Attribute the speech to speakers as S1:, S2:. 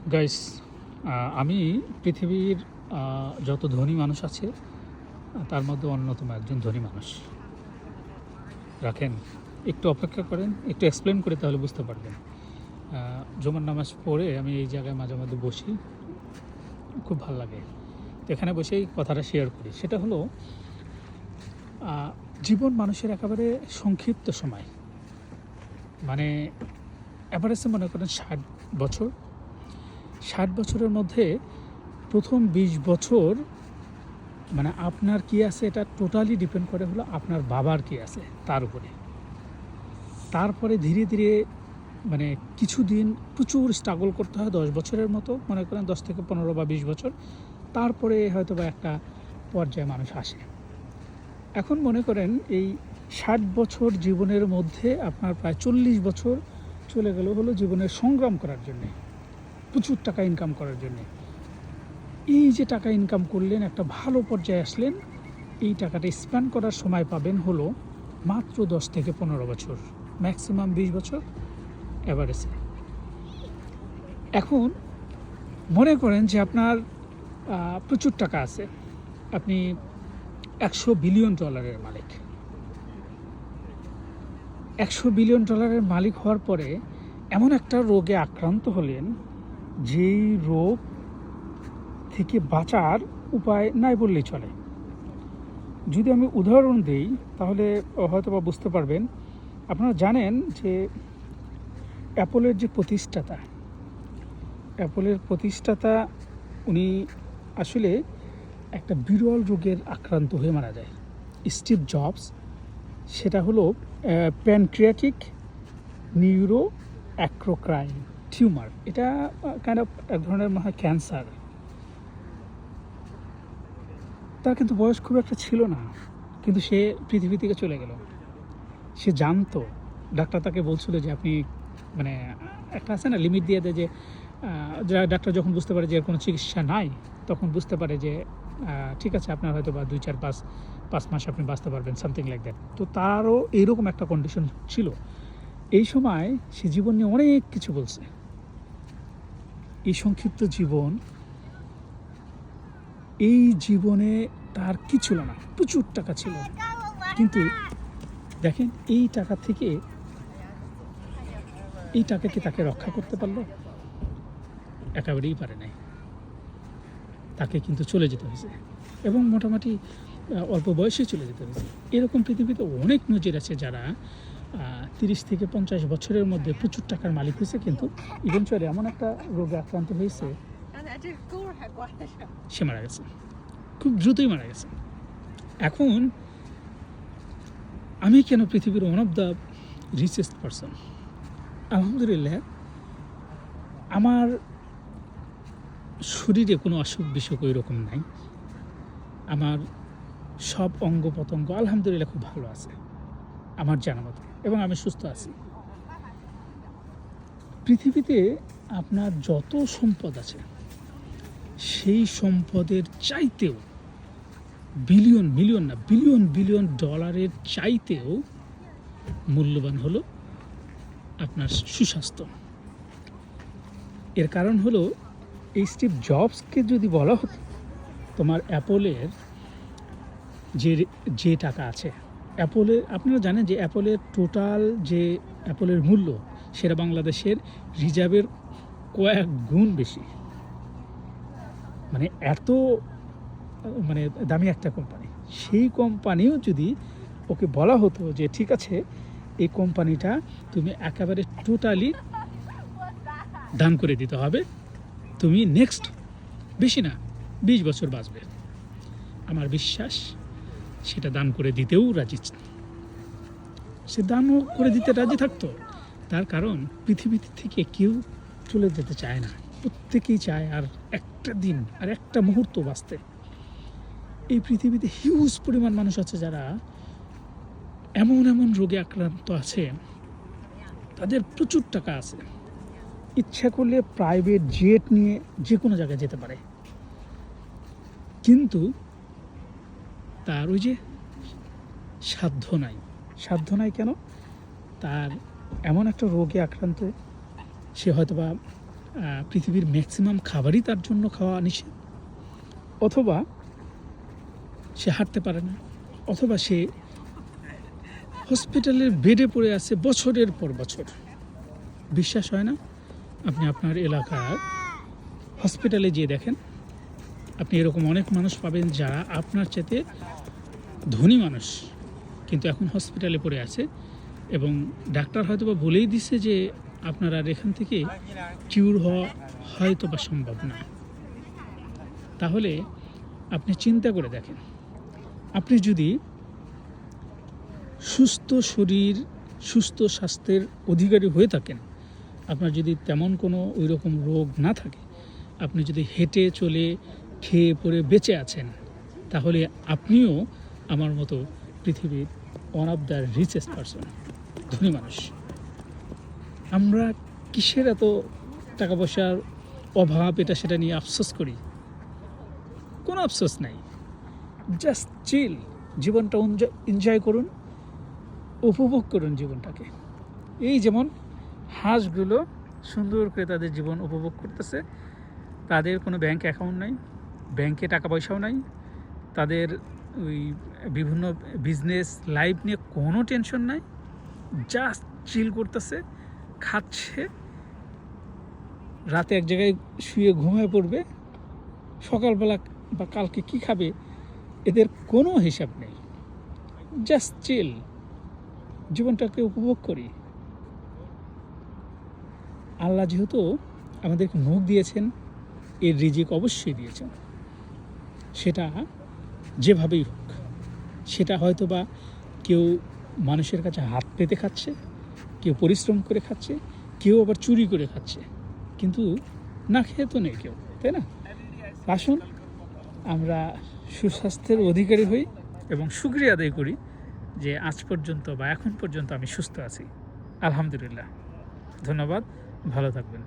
S1: Guys, আমি পৃথিবীর যত ধনী মানুষ আছে তার মধ্যে অন্যতম একজন ধনী মানুষ। রাখেন, একটু অপেক্ষা করেন, একটু এক্সপ্লেন করে তাহলে বুঝতে পারবেন। জুমার নামাজ পড়ে আমি এই জায়গায় মাঝে মধ্যে বসি, খুব ভালো লাগে। তো এখানে বসেই কথাটা শেয়ার করি। সেটা হলো জীবন মানুষের একেবারে সংক্ষিপ্ত সময়, মানে অ্যাভারেজে মনে করেন 60 বছর। 60 বছরের মধ্যে প্রথম 20 বছর মানে আপনার কি আছে এটা টোটালি ডিপেন্ড করে হলো আপনার বাবার কি আছে তার উপরে। তারপরে ধীরে ধীরে মানে কিছুদিন প্রচুর স্ট্রাগল করতে হয়, 10 বছরের মতো মনে করেন, 10 থেকে 15 বা 20 বছর। তারপরে হয়তো বা একটা পর্যায়ে মানুষ আসে। এখন মনে করেন এই 60 বছর জীবনের মধ্যে আপনার প্রায় 40 বছর চলে গেল হলো জীবনের সংগ্রাম করার জন্যে, প্রচুর টাকা ইনকাম করার জন্যে। এই যে টাকা ইনকাম করলেন, একটা ভালো পর্যায়ে আসলেন, এই টাকাটা স্পেন্ড করার সময় পাবেন হলো মাত্র 10 থেকে 15 বছর, ম্যাক্সিমাম 20 বছর অ্যাভারেজে। এখন মনে করেন যে আপনার প্রচুর টাকা আছে, আপনি $100 বিলিয়ন মালিক। $100 বিলিয়ন মালিক হওয়ার পরে এমন একটা রোগে আক্রান্ত হলেন যেই রোগ থেকে বাঁচার উপায় নাই বললেই চলে। যদি আমি উদাহরণ দিই তাহলে হয়তো বা বুঝতে পারবেন। আপনারা জানেন যে অ্যাপলের যে প্রতিষ্ঠাতা উনি আসলে একটা বিরল রোগের আক্রান্ত হয়ে মারা যায়, স্টিভ জবস। সেটা হলো প্যানক্রিয়াটিক নিউরো অ্যাক্রোক্রাইন টিউমার। এটা কাইন্ড অফ এক ধরনের মনে হয় ক্যান্সার। তার কিন্তু বয়স খুব একটা ছিল না, কিন্তু সে পৃথিবী থেকে চলে গেল। সে জানতো, ডাক্তার তাকে বলছিল যে আপনি মানে একটা আছে না লিমিট দিয়ে দেয়, যে ডাক্তার যখন বুঝতে পারে যে এর কোনো চিকিৎসা নাই, তখন বুঝতে পারে যে ঠিক আছে আপনার হয়তো বা 2, 4, 5 মাস আপনি বাঁচতে পারবেন, সামথিং লাইক দ্যাট। তো তারও এইরকম একটা কন্ডিশন ছিল। এই সময় সে জীবন নিয়ে অনেক কিছু বলছে। এই সংক্ষিপ্ত জীবন, এই জীবনে তার কি ছিল না, প্রচুর টাকা ছিল, কিন্তু দেখেন এই টাকা থেকে এই টাকা কি তাকে রক্ষা করতে পারলো? একেবারেই পারে নাই। তাকে কিন্তু চলে যেতে হয়েছে, এবং মোটামুটি অল্প বয়সে চলে যেতে হয়েছে। এরকম পৃথিবীতে অনেক নজির আছে যারা 30 থেকে 50 বছরের মধ্যে প্রচুর টাকার মালিক হয়েছে, কিন্তু ইভেনচুয়ালি এমন একটা রোগে আক্রান্ত হয়েছে সে মারা গেছে, খুব দ্রুতই মারা গেছে। এখন আমি কেন পৃথিবীর one of the richest person? আলহামদুলিল্লাহ, আমার শরীরে কোনো অসুখ বিসুখ ওই রকম নাই। আমার সব অঙ্গ প্রত্যঙ্গ আলহামদুলিল্লাহ খুব ভালো আছে আমার জানা মতো, এবং আমি সুস্থ আছি। পৃথিবীতে আপনার যত সম্পদ আছে, সেই সম্পদের চাইতেও বিলিয়ন বিলিয়ন ডলারের চাইতেও মূল্যবান হলো আপনার সুস্বাস্থ্য। এর কারণ হলো এই স্টিভ জবসকে যদি বলা হতো তোমার অ্যাপলের যে টাকা আছে, অ্যাপলের, আপনারা জানেন যে অ্যাপলের টোটাল যে অ্যাপলের মূল্য, সেটা বাংলাদেশের রিজার্ভের কয়েক গুণ বেশি। মানে এত মানে দামি একটা কোম্পানি। সেই কোম্পানিও যদি ওকে বলা হতো যে ঠিক আছে এই কোম্পানিটা তুমি একেবারে টোটালি দান করে দিতে হবে, তুমি নেক্সট বেশি না 20 বছর বাঁচবে, আমার বিশ্বাস সেটা দান করে দিতেও রাজি, সে দানও করে দিতে রাজি থাকতো। তার কারণ পৃথিবী থেকে কেউ চলে যেতে চায় না, প্রত্যেকেই চায় আর একটা দিন আর একটা মুহূর্ত বাঁচতে। এই পৃথিবীতে হিউজ পরিমাণ মানুষ আছে যারা এমন রোগে আক্রান্ত আছে, তাদের প্রচুর টাকা আছে, ইচ্ছা করলে প্রাইভেট জেট নিয়ে যে কোনো জায়গায় যেতে পারে, কিন্তু তার ওই যে সাধ্য নাই। কেন? তার এমন একটা রোগে আক্রান্ত, সে হয়তোবা পৃথিবীর ম্যাক্সিমাম খাবারই তার জন্য খাওয়া নিষেধ, অথবা সে হাঁটতে পারে না, অথবা সে হসপিটালের বেডে পড়ে আছে বছরের পর বছর। বিশ্বাস হয় না? আপনি আপনার এলাকার হসপিটালে যেয়ে দেখেন, আপনি এরকম অনেক মানুষ পাবেন যারা আপনার চাইতে ধনী মানুষ, কিন্তু এখন হসপিটালে পড়ে আছে এবং ডাক্তার হয়তো বা বলেই দিছে যে আপনার আর এখান থেকে কিউর হওয়া হয়তো বা সম্ভব না। তাহলে আপনি চিন্তা করে দেখেন, আপনি যদি সুস্থ শরীর, সুস্থ স্বাস্থ্যের অধিকারী হয়ে থাকেন, আপনার যদি তেমন কোনো ওই রকম রোগ না থাকে, আপনি যদি হেঁটে চলে খেয়ে পরে বেঁচে আছেন, তাহলে আপনিও আমার মতো পৃথিবীর one of the richest person, ধনী মানুষ। আমরা কিসের এত টাকা পয়সার অভাব, এটা সেটা নিয়ে আফসোস করি? কোনো আফসোস নাই, জাস্ট চিল, জীবনটা এনজয় করুন, উপভোগ করুন জীবনটাকে। এই যেমন হাঁসগুলো সুন্দর করে তাদের জীবন উপভোগ করতেছে, তাদের কোনো ব্যাংক অ্যাকাউন্ট নাই, ব্যাংকে টাকা পয়সাও নাই, তাদের ওই বিভিন্ন বিজনেস লাইফ নিয়ে কোনো টেনশন নাই, জাস্ট চিল করতেছে, খাচ্ছে, রাতে এক জায়গায় শুয়ে ঘুমিয়ে পড়বে, সকালবেলা বা কালকে কি খাবে এদের কোনো হিসাব নেই। জাস্ট চিল, জীবনটাকে উপভোগ করি। আল্লাহ যেহেতু আমাদেরকে মুখ দিয়েছেন, এর রিজিক অবশ্যই দিয়েছেন, সেটা যেভাবেই হোক। সেটা হয়তো বা কেউ মানুষের কাছে হাত পেতে খাচ্ছে, কেউ পরিশ্রম করে খাচ্ছে, কেউ আবার চুরি করে খাচ্ছে, কিন্তু না খেয়ে তো নেই কেউ, তাই না? আসুন আমরা সুস্বাস্থ্যের অধিকারী হই এবং শুকরিয়া আদায় করি যে আজ পর্যন্ত বা এখন পর্যন্ত আমি সুস্থ আছি, আলহামদুলিল্লাহ। ধন্যবাদ, ভালো থাকবেন।